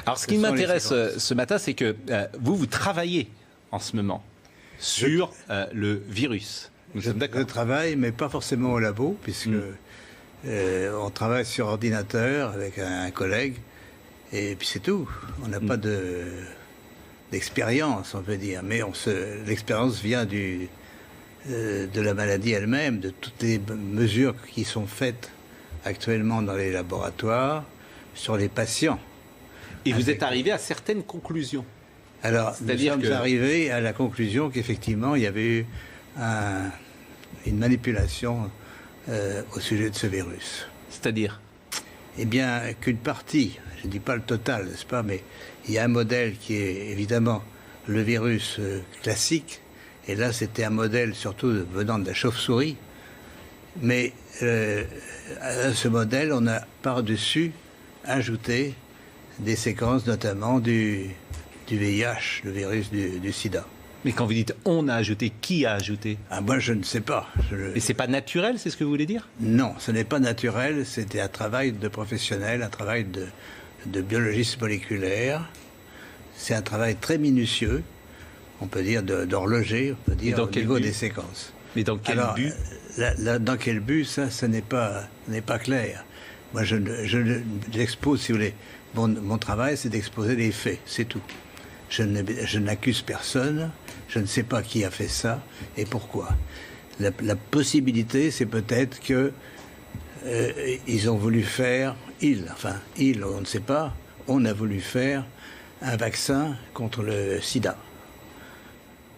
Alors, ce qui m'intéresse ce matin, c'est que vous travaillez en ce moment sur le virus. Je travaille, mais pas forcément au labo, puisque on travaille sur ordinateur avec un collègue, et puis c'est tout. On n'a pas d'expérience, on peut dire, mais l'expérience vient de la maladie elle-même, de toutes les mesures qui sont faites actuellement dans les laboratoires sur les patients. Et vous êtes arrivé à certaines conclusions. Alors, nous sommes arrivés à la conclusion qu'effectivement, il y avait eu une manipulation au sujet de ce virus. C'est-à-dire ? Eh bien, qu'une partie, je ne dis pas le total, n'est-ce pas, mais il y a un modèle qui est évidemment le virus classique, et là, c'était un modèle surtout venant de la chauve-souris, mais à ce modèle, on a par-dessus ajouté des séquences, notamment du VIH, le virus du sida. Mais quand vous dites « on a ajouté », qui a ajouté ? Moi, je ne sais pas. Mais c'est pas naturel, c'est ce que vous voulez dire ? Non, ce n'est pas naturel. C'était un travail de professionnel, un travail de biologiste moléculaire. C'est un travail très minutieux, on peut dire d'horloger, on peut dire au niveau des séquences. Mais dans quel but ? Dans quel but, ça n'est pas clair. Moi, j'expose, si vous voulez, mon travail, c'est d'exposer les faits, c'est tout. Je n'accuse personne, je ne sais pas qui a fait ça et pourquoi. La possibilité, c'est peut-être que ils ont voulu faire, on ne sait pas, on a voulu faire un vaccin contre le sida.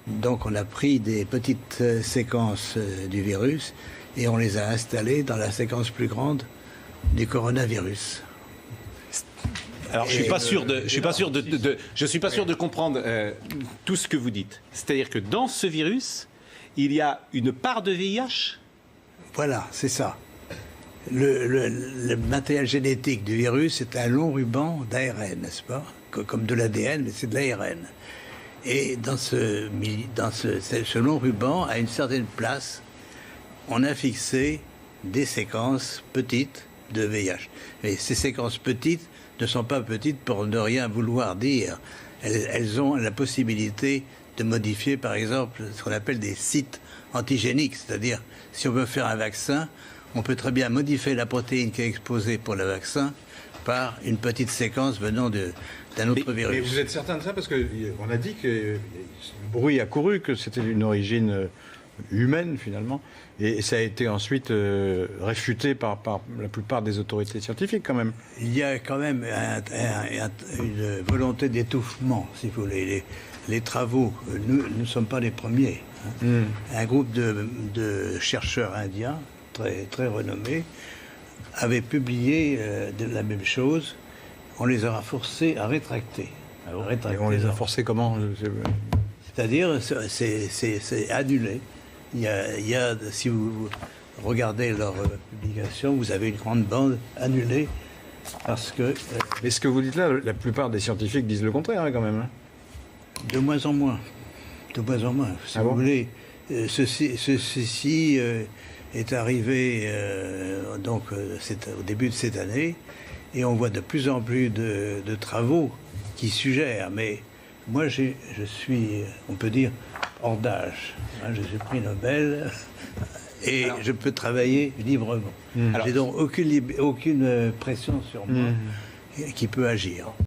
Donc on a pris des petites séquences du virus et on les a installées dans la séquence plus grande du coronavirus. Alors, je suis pas sûr de comprendre tout ce que vous dites. C'est-à-dire que dans ce virus, il y a une part de VIH ? Voilà, c'est ça. Le matériel génétique du virus, c'est un long ruban d'ARN, n'est-ce pas ? Comme de l'ADN, mais c'est de l'ARN. Et dans ce long ruban, à une certaine place, on a fixé des séquences petites de VIH. Et ces séquences petites ne sont pas petites pour ne rien vouloir dire. Elles ont la possibilité de modifier, par exemple, ce qu'on appelle des sites antigéniques. C'est-à-dire, si on veut faire un vaccin, on peut très bien modifier la protéine qui est exposée pour le vaccin par une petite séquence venant d'un autre virus. Mais vous êtes certain de ça ? Parce qu'on a dit que le bruit a couru, que c'était d'une origine humaine, finalement. Et ça a été ensuite réfuté par la plupart des autorités scientifiques, quand même. Il y a quand même une volonté d'étouffement, si vous voulez. Les travaux, nous ne sommes pas les premiers. Un groupe de chercheurs indiens, très, très renommés, avait publié la même chose. On les a forcés à rétracter. Et on les a forcés comment ? C'est-à-dire, c'est annulé. Il y a, si vous regardez leur publication, vous avez une grande bande annulée parce que... Mais ce que vous dites là, la plupart des scientifiques disent le contraire, quand même. De moins en moins. De moins en moins. Si vous voulez, ceci est arrivé c'est au début de cette année et on voit de plus en plus de travaux qui suggèrent. Mais moi, je suis, on peut dire, hors d'âge. J'ai pris Nobel et je peux travailler librement. J'ai donc aucune pression sur moi qui peut agir.